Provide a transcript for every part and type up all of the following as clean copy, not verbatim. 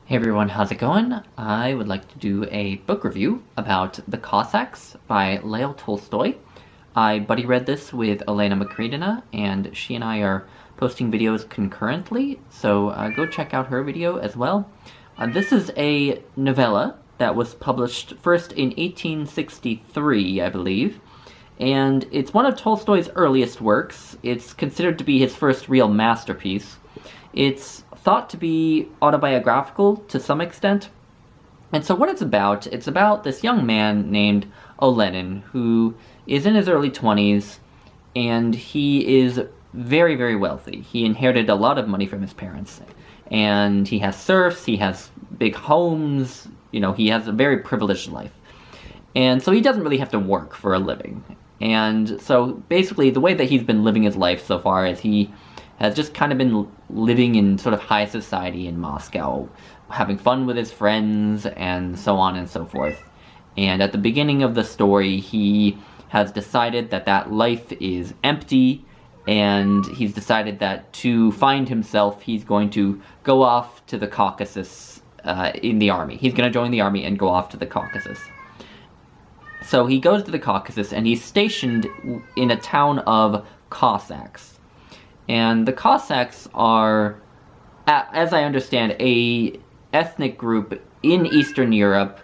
Hey everyone, how's it going? I would like to do a book review about The Cossacks by Leo Tolstoy. I buddy read this with Elena Makredina, and she and I are posting videos concurrently, so go check out her video as well. This is a novella that was published first in 1863, I believe, and it's one of Tolstoy's earliest works. It's considered to be his first real masterpiece. It's thought to be autobiographical to some extent. And so what it's about this young man named Olenin, who is in his early 20s, and he is very, very wealthy. He inherited a lot of money from his parents, and he has serfs, he has big homes, he has a very privileged life. And so he doesn't really have to work for a living. And so basically the way that he's been living his life so far is he has just kind of been living in sort of high society in Moscow, having fun with his friends, and so on and so forth. And at the beginning of the story, he has decided that that life is empty, and he's decided that to find himself, he's going to go off to the Caucasus in the army. He's going to join the army and go off to the Caucasus. So he goes to the Caucasus, and he's stationed in a town of Cossacks. And the Cossacks are, as I understand, a ethnic group in Eastern Europe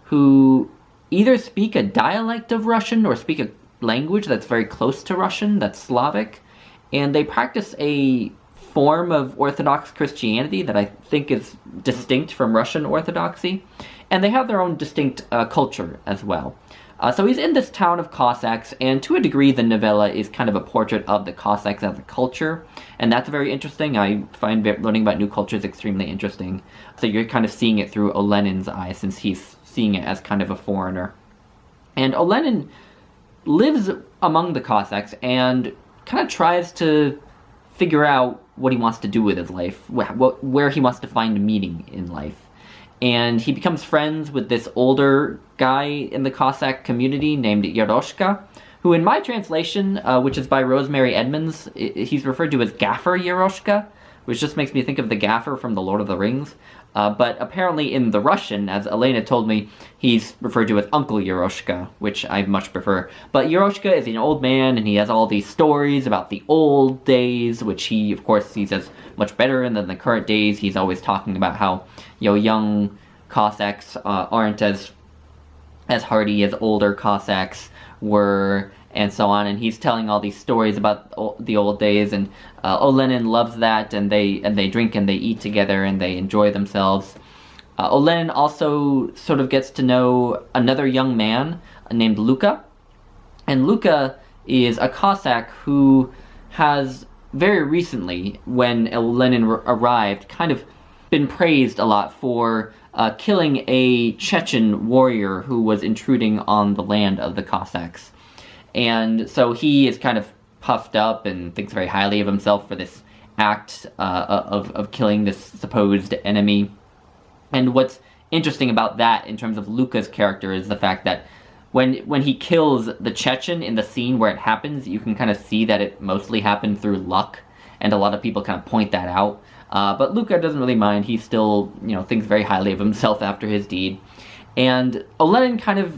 who either speak a dialect of Russian or speak a language that's very close to Russian, that's Slavic, and they practice a form of Orthodox Christianity that I think is distinct from Russian Orthodoxy, and they have their own distinct culture as well. So he's in this town of Cossacks, and to a degree the novella is kind of a portrait of the Cossacks as a culture, and that's very interesting. I find learning about new cultures extremely interesting. So you're kind of seeing it through Olenin's eyes, since he's seeing it as kind of a foreigner. And Olenin lives among the Cossacks and kind of tries to figure out what he wants to do with his life, where he wants to find meaning in life. And he becomes friends with this older guy in the Cossack community named Yeroshka, who in my translation, which is by Rosemary Edmonds, he's referred to as Gaffer Yeroshka, which just makes me think of the Gaffer from The Lord of the Rings. But apparently in the Russian, as Elena told me, he's referred to as Uncle Yeroshka, which I much prefer. But Yeroshka is an old man, and he has all these stories about the old days, which he, of course, sees as much better than the current days. He's always talking about how, young Cossacks aren't as hardy as older Cossacks were, and so on. And he's telling all these stories about the old days, and Olenin loves that, and they drink and they eat together and they enjoy themselves. Olenin also sort of gets to know another young man named Luca, and Luca is a Cossack who has very recently, when Olenin arrived, kind of been praised a lot for killing a Chechen warrior who was intruding on the land of the Cossacks. And so he is kind of puffed up and thinks very highly of himself for this act of killing this supposed enemy. And what's interesting about that in terms of Luca's character is the fact that when he kills the Chechen in the scene where it happens, you can kind of see that it mostly happened through luck, and a lot of people kind of point that out. But Luca doesn't really mind. He still, thinks very highly of himself after his deed. And Olenin kind of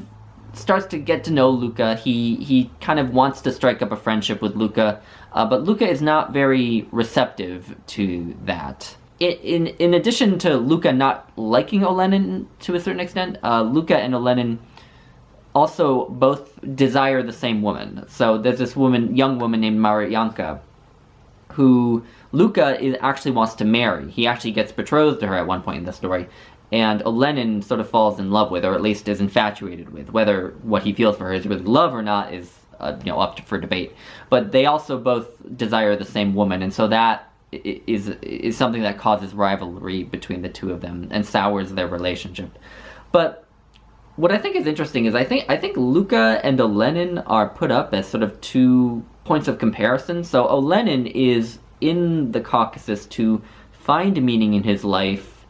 starts to get to know Luca. He kind of wants to strike up a friendship with Luca, but Luca is not very receptive to that. In addition to Luca not liking Olenin to a certain extent, Luca and Olenin also both desire the same woman. So there's this young woman named Maryanka, who Luca actually wants to marry. He actually gets betrothed to her at one point in the story, and Olenin sort of falls in love with, or at least is infatuated with. Whether what he feels for her is really love or not is up for debate. But they also both desire the same woman, and so that is something that causes rivalry between the two of them and sours their relationship. But what I think is interesting is I think Luca and Olenin are put up as sort of two points of comparison. So Olenin is in the Caucasus to find meaning in his life,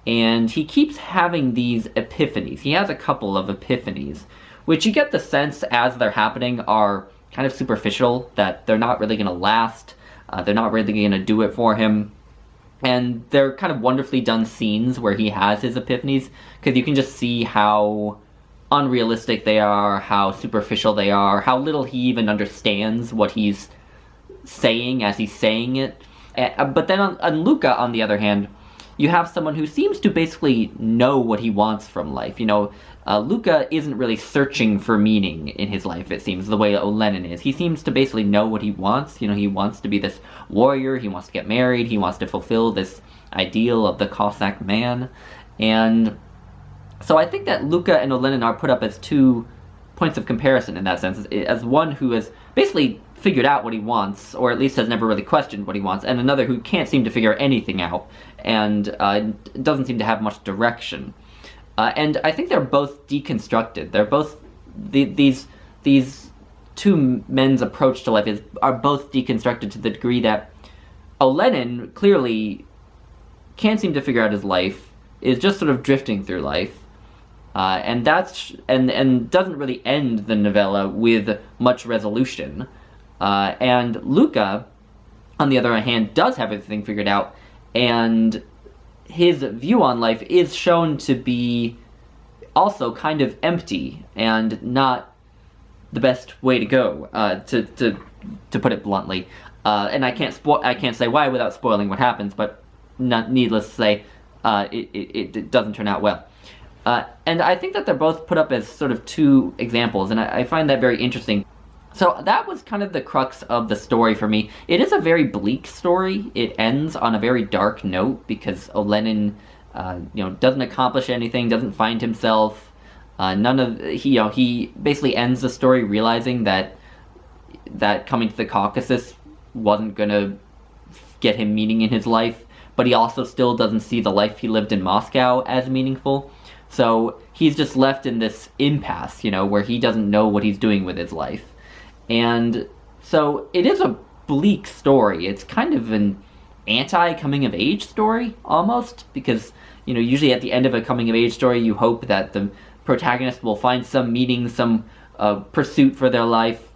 and he keeps having these epiphanies. He has a couple of epiphanies, which you get the sense as they're happening are kind of superficial, that they're not really going to last, they're not really going to do it for him. And they're kind of wonderfully done scenes where he has his epiphanies, because you can just see how unrealistic they are, how superficial they are, how little he even understands what he's saying as he's saying it. But then on Luca, on the other hand, you have someone who seems to basically know what he wants from life. Luca isn't really searching for meaning in his life, it seems, the way Olenin is. He seems to basically know what he wants. He wants to be this warrior, he wants to get married, he wants to fulfill this ideal of the Cossack man. And so I think that Luca and Olenin are put up as two points of comparison in that sense, as one who has basically figured out what he wants, or at least has never really questioned what he wants, and another who can't seem to figure anything out, and doesn't seem to have much direction. And I think they're both deconstructed. They're both these two men's approach to life are both deconstructed to the degree that Olenin clearly can't seem to figure out his life, is just sort of drifting through life, and doesn't really end the novella with much resolution. And Luca, on the other hand, does have everything figured out, and his view on life is shown to be also kind of empty and not the best way to go, to put it bluntly. And I can't say why without spoiling what happens, but needless to say, it doesn't turn out well. And I think that they're both put up as sort of two examples, and I find that very interesting. So that was kind of the crux of the story for me. It is a very bleak story. It ends on a very dark note because Olenin, doesn't accomplish anything, doesn't find himself. He basically ends the story realizing that coming to the Caucasus wasn't gonna get him meaning in his life, but he also still doesn't see the life he lived in Moscow as meaningful. So he's just left in this impasse, where he doesn't know what he's doing with his life. And so it is a bleak story. It's kind of an anti-coming-of-age story, almost, because, usually at the end of a coming-of-age story, you hope that the protagonist will find some meaning, some pursuit for their life,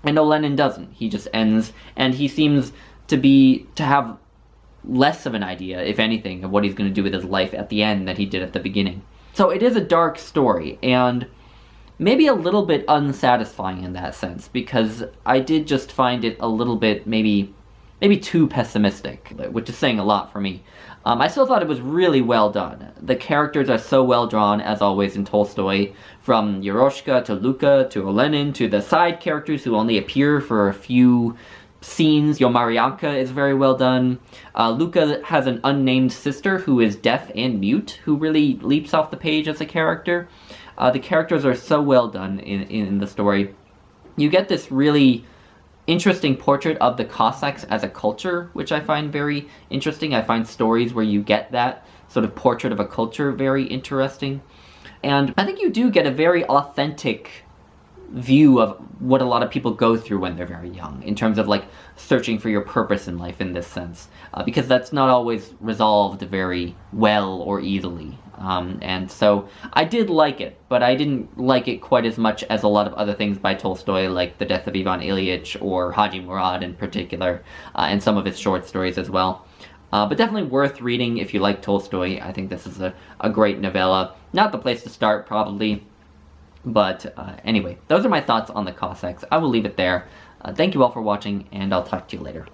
and Olenin doesn't. He just ends, and he seems to have less of an idea, if anything, of what he's going to do with his life at the end than he did at the beginning. So it is a dark story, and maybe a little bit unsatisfying in that sense, because I did just find it a little bit maybe too pessimistic, which is saying a lot for me. I still thought it was really well done. The characters are so well drawn, as always in Tolstoy, from Yeroshka to Luca to Olenin to the side characters who only appear for a few scenes. Maryanka is very well done. Luca has an unnamed sister who is deaf and mute, who really leaps off the page as a character. The characters are so well done in the story. You get this really interesting portrait of the Cossacks as a culture, which I find very interesting. I find stories where you get that sort of portrait of a culture very interesting. And I think you do get a very authentic view of what a lot of people go through when they're very young, in terms of like searching for your purpose in life in this sense, because that's not always resolved very well or easily. And so I did like it, but I didn't like it quite as much as a lot of other things by Tolstoy, like The Death of Ivan Ilyich or Haji Murad in particular, and some of his short stories as well. But definitely worth reading if you like Tolstoy. I think this is a great novella. Not the place to start, probably. But anyway, those are my thoughts on the Cossacks. I will leave it there. Thank you all for watching, and I'll talk to you later.